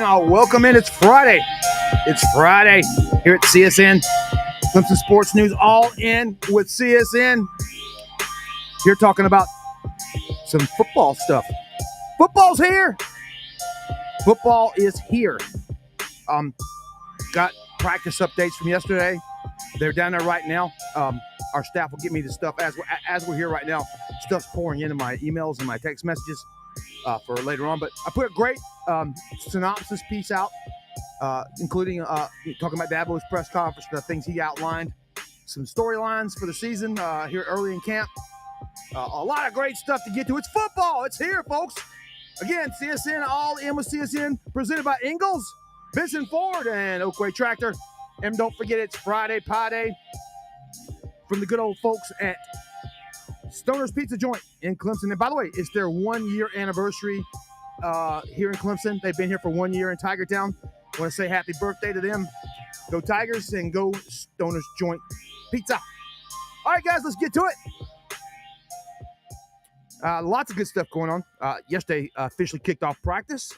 and welcome in. It's Friday. It's Friday here at CSN. Clemson Sports News all in with CSN. Here talking about some football stuff. Football's here. Football is here. Got practice updates from yesterday. They're down there right now. Our staff will get me the stuff as we're here right now. Stuff's pouring into my emails and my text messages for later on. But I put a great synopsis piece out, including talking about Dabo's press conference, the things he outlined, some storylines for the season here early in camp. A lot of great stuff to get to. It's football. It's here, folks. Again, CSN, all in with CSN, presented by Ingalls, Vincent Ford, and Oakway Tractor. And don't forget, it's Friday Pie Day from the good old folks at Stoner's Pizza Joint in Clemson. And by the way, it's their 1-year anniversary here in Clemson. They've been here for 1 year in Tigertown. I want to say happy birthday to them. Go Tigers and go Stoner's Joint Pizza. All right, guys, let's get to it. Lots of good stuff going on. Yesterday officially kicked off practice.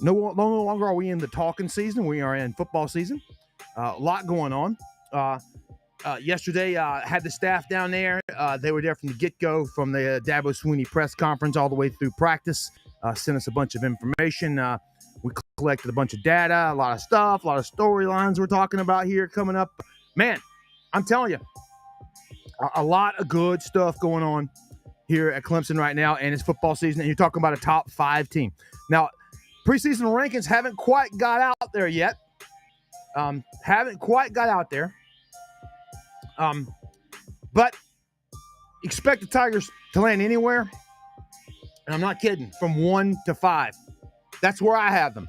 No longer are we in the talking season. We are in football season. A lot going on. Yesterday, had the staff down there. They were there from the get-go, from the Dabo Swinney press conference all the way through practice. Sent us a bunch of information. We collected a bunch of data, a lot of stuff, a lot of storylines we're talking about here coming up. Man, I'm telling you, a lot of good stuff going on here at Clemson right now, and it's football season, and you're talking about a top 5 team. Now, preseason rankings haven't quite got out there yet. But expect the Tigers to land anywhere, and I'm not kidding, from 1 to 5. That's where I have them.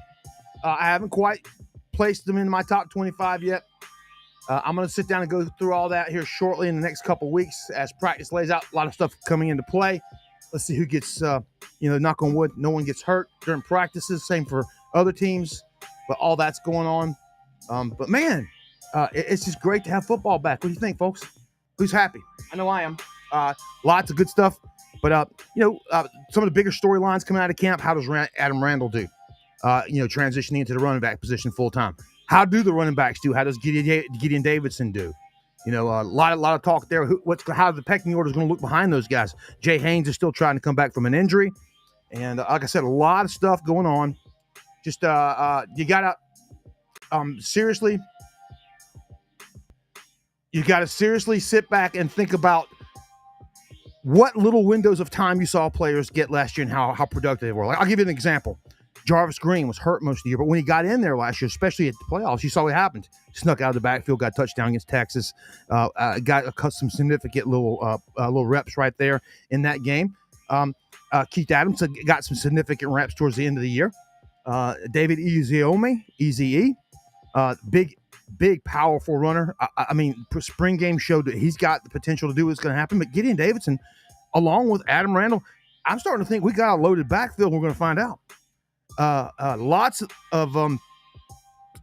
I haven't quite placed them in my top 25 yet. I'm going to sit down and go through all that here shortly in the next couple weeks as practice lays out. A lot of stuff coming into play. Let's see who gets, knock on wood, no one gets hurt during practices. Same for other teams, but all that's going on. But man, it's just great to have football back. What do you think, folks? Who's happy? I know I am. Lots of good stuff. But, some of the bigger storylines coming out of camp, how does Adam Randall do? Transitioning into the running back position full time. How do the running backs do? How does Gideon Davidson do? A lot of talk there. How the pecking order is going to look behind those guys. Jay Haynes is still trying to come back from an injury. And like I said, a lot of stuff going on. Just you got to seriously sit back and think about what little windows of time you saw players get last year and how productive they were. Like, I'll give you an example. Jarvis Green was hurt most of the year, but when he got in there last year, especially at the playoffs, you saw what happened. Snuck out of the backfield, got a touchdown against Texas, got some significant little reps right there in that game. Keith Adams got some significant reps towards the end of the year. David Ezeome, Eze, big, powerful runner. Spring game showed that he's got the potential to do what's going to happen. But Gideon Davidson, along with Adam Randall, I'm starting to think we got a loaded backfield. We're going to find out. Lots of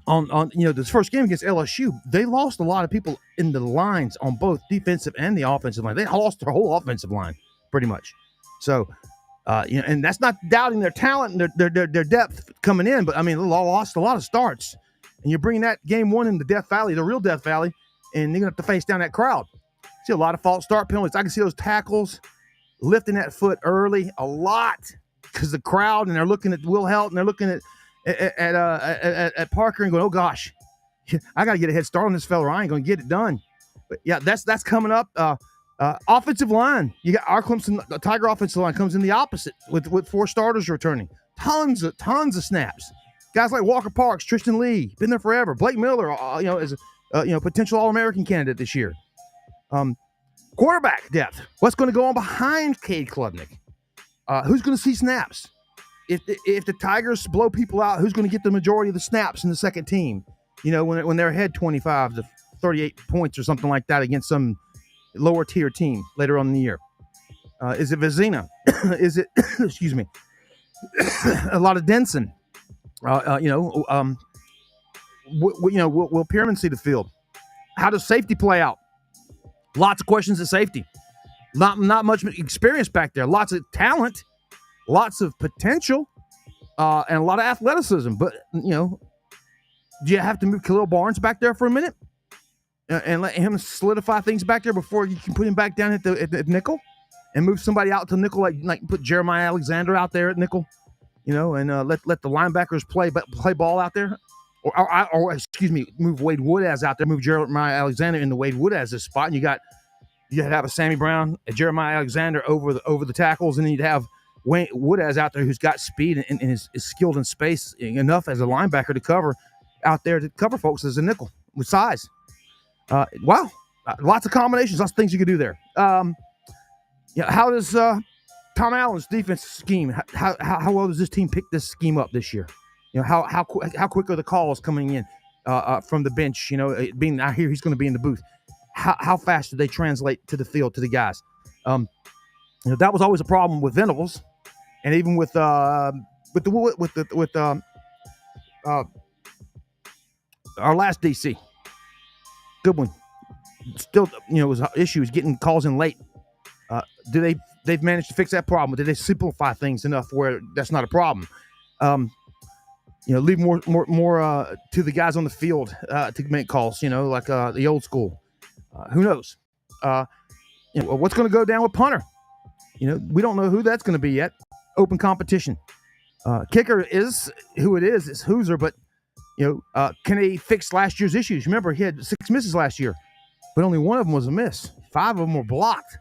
on this first game against LSU, they lost a lot of people in the lines on both defensive and the offensive line. They lost their whole offensive line pretty much. So, and that's not doubting their talent and their depth coming in, but they lost a lot of starts. And you're bringing that game one into Death Valley, the real Death Valley, and you're going to have to face down that crowd. See a lot of false start penalties. I can see those tackles lifting that foot early a lot because the crowd, and they're looking at Will Helt, and they're looking at Parker and going, oh, gosh, I got to get a head start on this fella, or I ain't going to get it done. But, yeah, that's coming up. Offensive line. You got our Clemson, the Tiger offensive line comes in the opposite with 4 starters returning. Tons of snaps. Guys like Walker Parks, Tristan Lee, been there forever. Blake Miller, is a potential All-American candidate this year. Quarterback depth. What's going to go on behind Cade Klubnik? Who's going to see snaps? If the Tigers blow people out, who's going to get the majority of the snaps in the second team? When they're ahead 25 to 38 points or something like that against some lower tier team later on in the year. Is it Vizina? Is it? Excuse me. A lot of Denson. Will Pierman see the field? How does safety play out? Lots of questions at safety. Not much experience back there. Lots of talent. Lots of potential. and a lot of athleticism. But, do you have to move Khalil Barnes back there for a minute and let him solidify things back there before you can put him back down at the nickel and move somebody out to nickel, like put Jeremiah Alexander out there at nickel, and let the linebackers play ball out there? Or excuse me, move Wade Woodaz out there, move Jeremiah Alexander into Wade Woodaz's spot, and you'd have a Sammy Brown, a Jeremiah Alexander over the tackles, and then you'd have Wade Woodaz out there who's got speed and is skilled in space enough as a linebacker to cover out there to cover folks as a nickel with size. Wow, lots of combinations, lots of things you could do there. How does Tom Allen's defense scheme? How well does this team pick this scheme up this year? How quick are the calls coming in from the bench? Being I hear he's going to be in the booth. How fast do they translate to the field to the guys? That was always a problem with Venables, and even with our last DC. Good one. Still, was issues getting calls in late. They've managed to fix that problem? Did they simplify things enough where that's not a problem? Leave more to the guys on the field to make calls. Like the old school. Who knows? What's going to go down with punter? We don't know who that's going to be yet. Open competition. Kicker is who it is. It's Hooser, but can he fix last year's issues? Remember, he had 6 misses last year, but only one of them was a miss. 5 of them were blocked,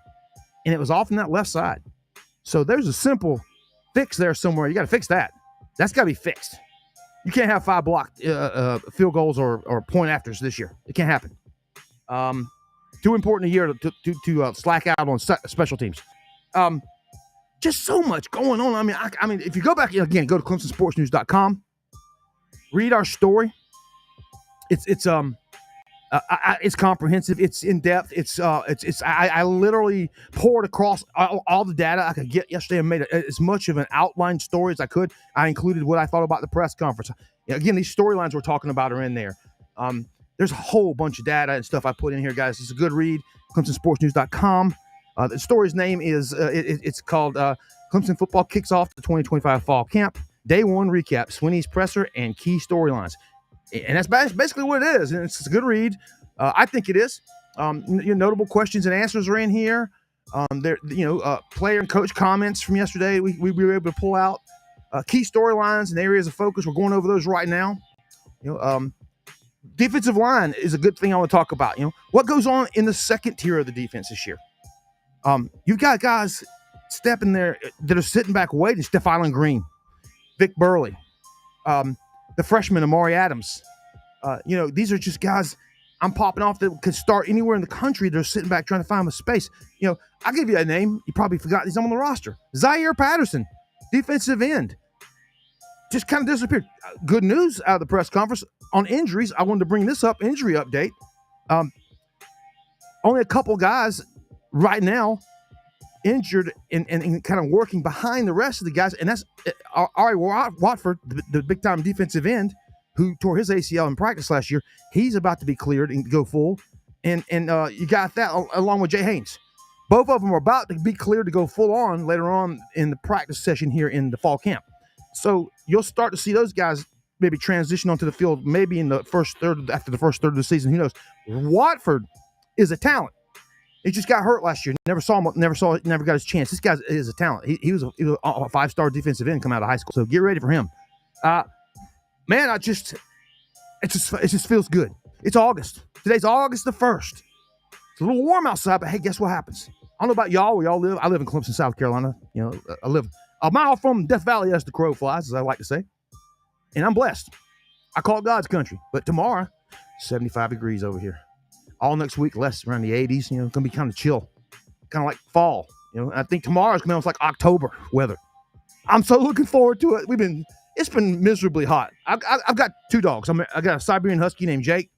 and it was off on that left side. So there's a simple fix there somewhere. You got to fix that. That's got to be fixed. You can't have 5 blocked field goals or point afters this year. It can't happen. Too important a year to slack out on special teams. Just so much going on. I mean, if you go back again, go to ClemsonSportsNews.com, read our story. It's comprehensive. It's in depth. I literally poured across all the data I could get yesterday and made as much of an outline story as I could. I included what I thought about the press conference. Again, these storylines we're talking about are in there. There's a whole bunch of data and stuff I put in here, guys. It's a good read. ClemsonSportsNews.com. The story's name is it's called Clemson Football Kicks Off the 2025 Fall Camp. Day 1 recap, Swinney's presser and key storylines. And that's basically what it is. And it's a good read. I think it is. Your notable questions and answers are in here. Player and coach comments from yesterday we were able to pull out. Key storylines and areas of focus. We're going over those right now. Defensive line is a good thing I want to talk about. What goes on in the second tier of the defense this year? You've got guys stepping there that are sitting back waiting. Stephon Green, Vic Burley, the freshman Amari Adams. These are just guys I'm popping off that could start anywhere in the country. They're sitting back trying to find a space. I'll give you a name. You probably forgot he's on the roster. Zaire Patterson, defensive end. Just kind of disappeared. Good news out of the press conference on injuries. I wanted to bring this up, injury update. Only a couple guys right now injured and kind of working behind the rest of the guys. And that's Ari Watford, the big-time defensive end who tore his ACL in practice last year. He's about to be cleared and go full. And you got that along with Jay Haynes. Both of them are about to be cleared to go full on later on in the practice session here in the fall camp. So you'll start to see those guys maybe transition onto the field maybe in the first third, after the first third of the season. Who knows? Watford is a talent. He just got hurt last year. Never got his chance. This guy is a talent. He was a 5-star defensive end coming out of high school. So get ready for him. Man, it just feels good. It's August. Today's August the 1st. It's a little warm outside, but hey, guess what happens? I don't know about y'all. Where y'all live? I live in Clemson, South Carolina. I live a mile from Death Valley as the crow flies, as I like to say. And I'm blessed. I call it God's country. But tomorrow, 75 degrees over here. All next week, less around the 80s. It's going to be kind of chill. Kind of like fall. I think tomorrow's going to be like October weather. I'm so looking forward to it. It's been miserably hot. I've got 2 dogs. I got a Siberian Husky named Jake.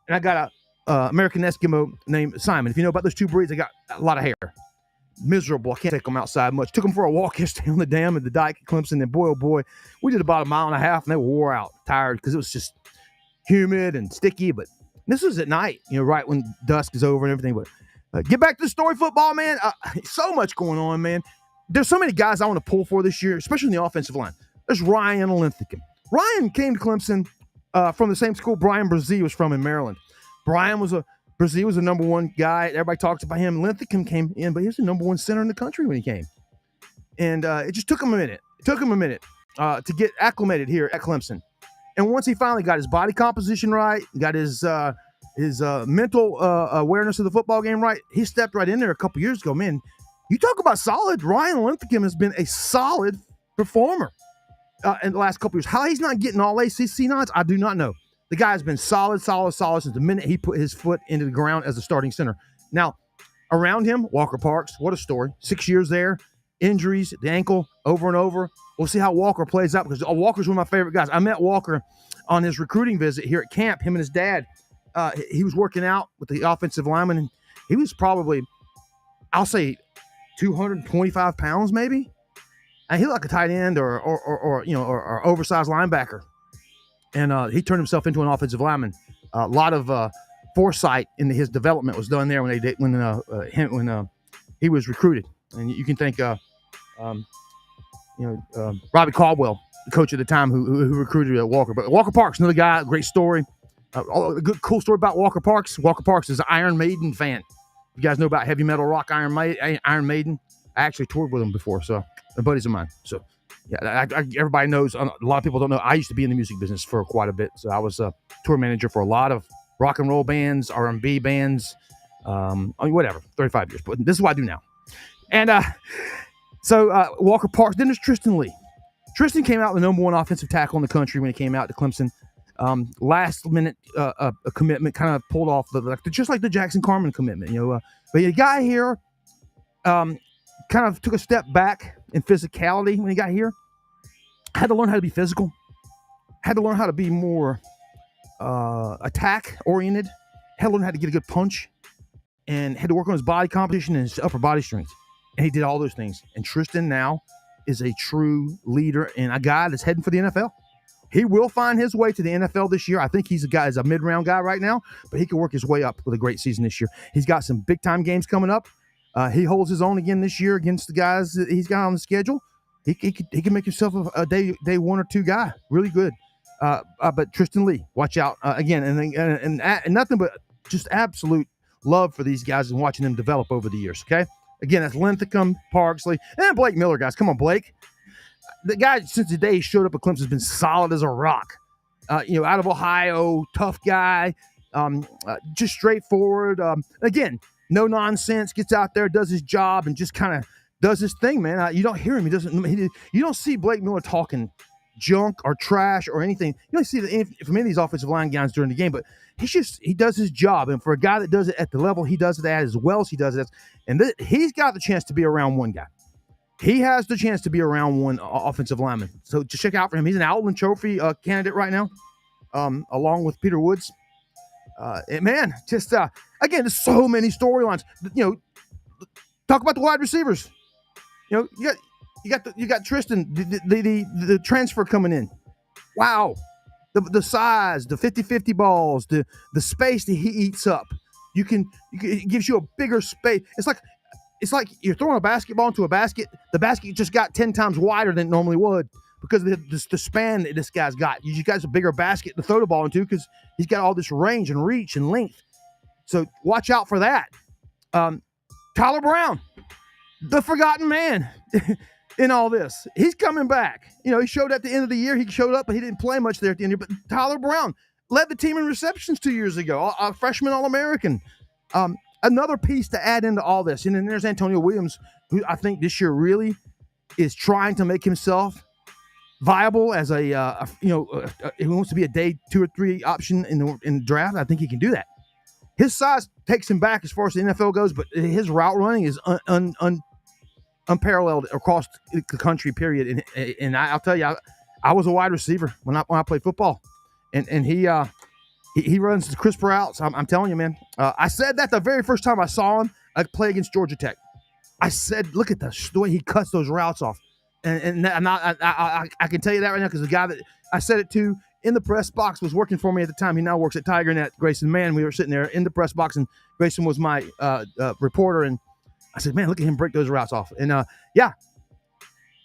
And I got a American Eskimo named Simon. If you know about those 2 breeds, they got a lot of hair. Miserable. I can't take them outside much. Took them for a walk yesterday on the dam at the dike at Clemson, and boy, oh boy, we did about 1.5 miles, and they wore out, tired, because it was just humid and sticky. But this was at night, right when dusk is over and everything. But get back to the story football, man. So much going on, man. There's so many guys I want to pull for this year, especially in the offensive line. There's Ryan Linthicum. Ryan came to Clemson from the same school Brian Brzee was from in Maryland. Brzee was the number one guy. Everybody talks about him. Linthicum came in, but he was the number one center in the country when he came. And it just took him a minute. It took him a minute to get acclimated here at Clemson. And once he finally got his body composition right, got his mental awareness of the football game right, he stepped right in there a couple years ago. Man, you talk about solid. Ryan Linthicum has been a solid performer in the last couple years. How he's not getting all ACC nods, I do not know. The guy's been solid since the minute he put his foot into the ground as a starting center. Now, around him, Walker Parks, what a story. 6 years there, injuries, the ankle, over and over. We'll see how Walker plays out because Walker's one of my favorite guys. I met Walker on his recruiting visit here at camp, him and his dad. He was working out with the offensive lineman, and he was probably, I'll say, 225 pounds maybe. And he looked like a tight end or oversized linebacker. And he turned himself into an offensive lineman. A lot of foresight in his development was done there when he was recruited. And you can thank Robbie Caldwell, the coach at the time who recruited Walker. But Walker Parks, another guy, great story. A good, cool story about Walker Parks. Walker Parks is an Iron Maiden fan. You guys know about heavy metal rock Iron Maiden. I actually toured with them before, so they're buddies of mine. So, yeah, everybody knows. A lot of people don't know. I used to be in the music business for quite a bit. So I was a tour manager for a lot of rock and roll bands, R&B bands, whatever, 35 years. But this is what I do now. And so Walker Parks. Then there's Tristan Lee. Tristan came out the number one offensive tackle in the country when he came out to Clemson. Last minute a commitment, kind of pulled off just like the Jackson Carman commitment, But the guy here kind of took a step back in physicality when he got here. Had to learn how to be physical. Had to learn how to be more attack oriented. Had to learn how to get a good punch, and had to work on his body composition and his upper body strength. And he did all those things. And Tristan now is a true leader and a guy that's heading for the NFL. He will find his way to the NFL this year. I think he's a mid-round guy right now, but he can work his way up with a great season this year. He's got some big-time games coming up. He holds his own again this year against the guys that he's got on the schedule. He can make himself a day 1 or 2 guy. Really good. But Tristan Lee, watch out. Again, and nothing but just absolute love for these guys and watching them develop over the years, okay? Again, that's Linthicum, Parks, Lee, and Blake Miller, guys. Come on, Blake. The guy, since the day he showed up at Clemson, has been solid as a rock. Out of Ohio, tough guy, just straightforward. Again, no nonsense, gets out there, does his job, and just kind of does his thing, man. You don't hear him. You don't see Blake Miller talking junk or trash or anything. You don't see it from any of these offensive line guys during the game, but he does his job. And for a guy that does it at the level he does it at, as well as he does it, he's got the chance to be around one guy. He has the chance to be around one offensive lineman. So just check out for him. He's an Outland Trophy candidate right now, along with Peter Woods. Again, there's so many storylines. Talk about the wide receivers. You got Tristan, the transfer coming in. Wow, the size, the 50-50 balls, the space that he eats up. It gives you a bigger space. It's like you're throwing a basketball into a basket. The basket just got 10 times wider than it normally would because of the span that this guy's got. You got a bigger basket to throw the ball into because he's got all this range and reach and length. So watch out for that. Tyler Brown, the forgotten man in all this. He's coming back. He showed at the end of the year. He showed up, but he didn't play much there at the end of the year. But Tyler Brown led the team in receptions 2 years ago, a freshman All-American. Another piece to add into all this. And then there's Antonio Williams, who I think this year really is trying to make himself viable as he wants to be a day 2 or 3 option in the draft. I think he can do that. His size takes him back as far as the NFL goes, but his route running is unparalleled across the country, period. And I'll tell you, I was a wide receiver when I played football. And he runs the crisp routes. I'm telling you, man. I said that the very first time I saw him play against Georgia Tech. I said, look at the way he cuts those routes off. And I can tell you that right now because the guy that I said it to in the press box was working for me at the time. He now works at TigerNet, Grayson Mann. We were sitting there in the press box, and Grayson was my reporter. And I said, man, look at him break those routes off. And,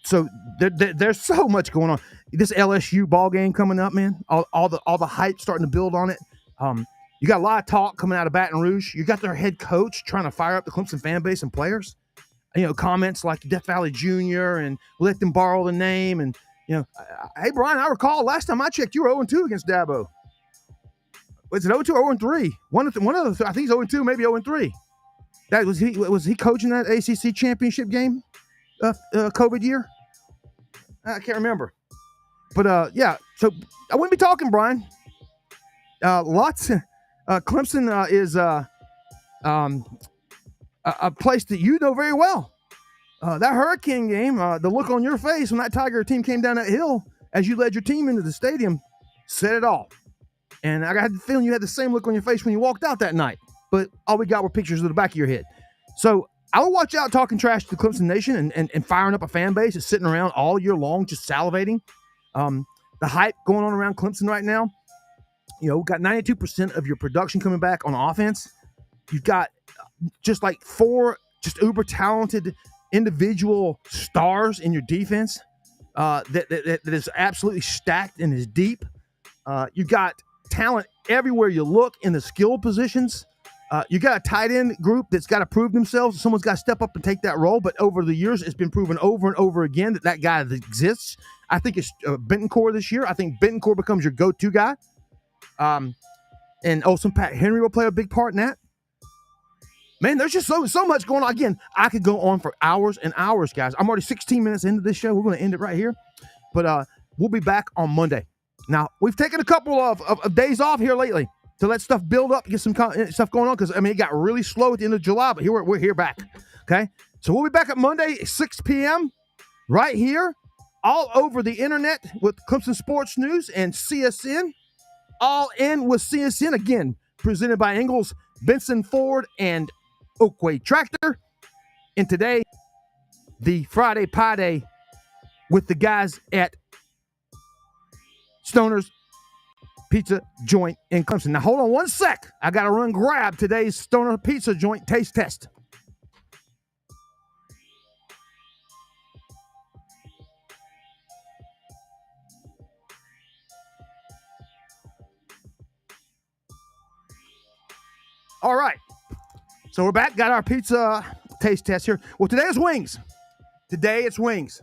So there's so much going on. This LSU ball game coming up, man. All the hype starting to build on it. You got a lot of talk coming out of Baton Rouge. You got their head coach trying to fire up the Clemson fan base and players. Comments like Death Valley Jr. and let them borrow the name. And, hey, Brian, I recall last time I checked, you were 0-2 against Dabo. Was it 0-2 or 0-3? One of the, I think he's 0-2, maybe 0-3. That was he coaching that ACC championship game, COVID year? I can't remember. But, yeah, so I wouldn't be talking, Brian. Clemson is a place that you know very well. That Hurricane game, the look on your face when that Tiger team came down that hill as you led your team into the stadium said it all. And I had the feeling you had the same look on your face when you walked out that night. But all we got were pictures of the back of your head. So I would watch out talking trash to the Clemson Nation and firing up a fan base that's sitting around all year long just salivating. The hype going on around Clemson right now. We've got 92% of your production coming back on offense. You've got just like 4 just uber talented individual stars in your defense that is absolutely stacked and is deep. You've got talent everywhere you look in the skill positions. You got a tight end group that's got to prove themselves. Someone's got to step up and take that role. But over the years, it's been proven over and over again that guy exists. I think it's Bentoncourt this year. I think Bentoncourt becomes your go-to guy. And some Pat Henry will play a big part in that. Man, there's just so much going on. Again, I could go on for hours and hours, guys. I'm already 16 minutes into this show. We're going to end it right here. But we'll be back on Monday. Now, we've taken a couple of days off here lately to let stuff build up, get some stuff going on, because, it got really slow at the end of July, but we're here back, okay? So we'll be back at Monday, 6 p.m., right here, all over the internet with Clemson Sports News and CSN. All in with CSN, again, presented by Ingalls, Benson Ford, and Oakway Tractor. And today, the Friday Pie Day with the guys at Stoner's Pizza Joint in Clemson. Now, hold on one sec. I got to run grab today's Stoner Pizza Joint taste test. All right. So we're back. Got our pizza taste test here. Well, today is wings. Today it's wings.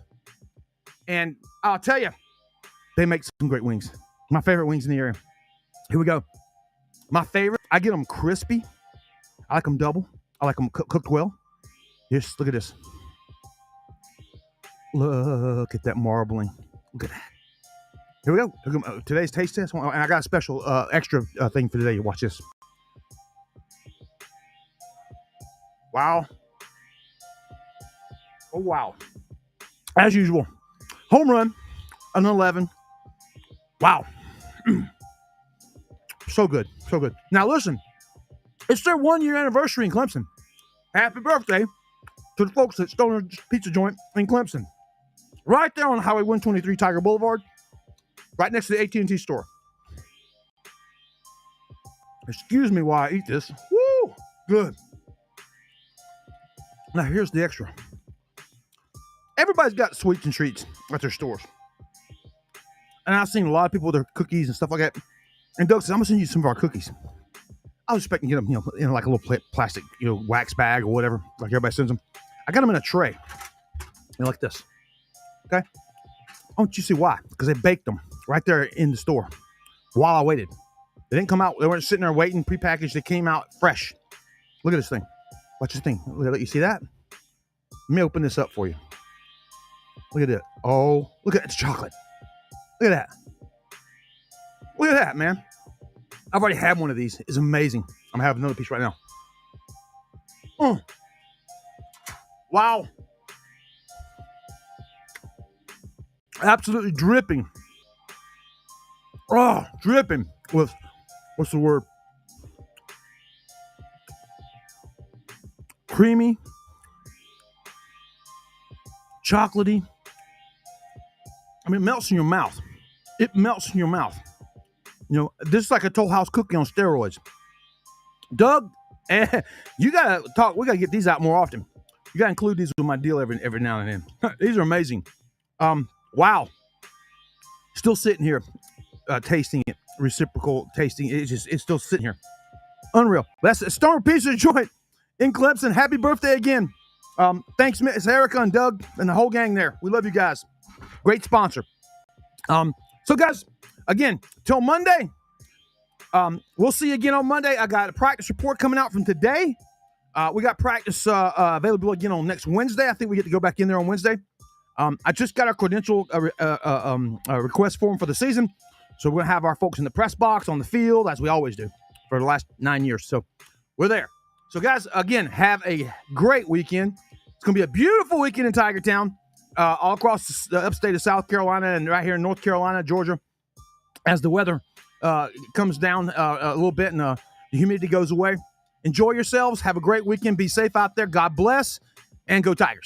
And I'll tell you, they make some great wings. My favorite wings in the area. Here we go. My favorite, I get them crispy. I like them double. I like them cooked well. Just look at this. Look at that marbling. Look at that. Here we go. Today's taste test. And I got a special extra thing for today. Watch this. Wow. Oh, wow. As usual. Home run. An 11. Wow. So good. So good. Now, listen. It's their 1-year anniversary in Clemson. Happy birthday to the folks at Stoner's Pizza Joint in Clemson. Right there on Highway 123 Tiger Boulevard. Right next to the AT&T store. Excuse me while I eat this. Woo! Good. Now, here's the extra. Everybody's got sweets and treats at their stores. And I've seen a lot of people with their cookies and stuff like that. And Doug says, I'm going to send you some of our cookies. I was expecting to get them, in like a little plastic, wax bag or whatever, like everybody sends them. I got them in a tray, like this. Okay? I want you to see why. Because they baked them right there in the store while I waited. They didn't come out. They weren't sitting there waiting, prepackaged. They came out fresh. Look at this thing. Watch this thing. You see that? Let me open this up for you. Look at it. Oh, look at it. It's chocolate. Look at that. Look at that, man. I've already had one of these. It's amazing. I'm having another piece right now. Wow. Absolutely dripping. Oh, dripping with, what's the word? Creamy. Chocolatey. I mean, it melts in your mouth. It melts in your mouth. This is like a Toll House cookie on steroids. Doug, you gotta talk. We gotta get these out more often. You gotta include these with my deal every now and then. These are amazing. Wow. Still sitting here, tasting it, reciprocal tasting. It's still sitting here. Unreal. That's a Storm Pizza Joint in Clemson. Happy birthday again. Thanks, Miss Erica and Doug and the whole gang there. We love you guys. Great sponsor. So guys, again, till Monday. We'll see you again on Monday. I got a practice report coming out from today. We got practice available again on next Wednesday. I think we get to go back in there on Wednesday. I just got our credential request form for the season. So we're going to have our folks in the press box, on the field, as we always do for the last 9 years. So we're there. So guys, again, have a great weekend. It's going to be a beautiful weekend in Tiger Town, all across the upstate of South Carolina and right here in North Carolina, Georgia, as the weather comes down a little bit and the humidity goes away. Enjoy yourselves. Have a great weekend. Be safe out there. God bless. And go Tigers.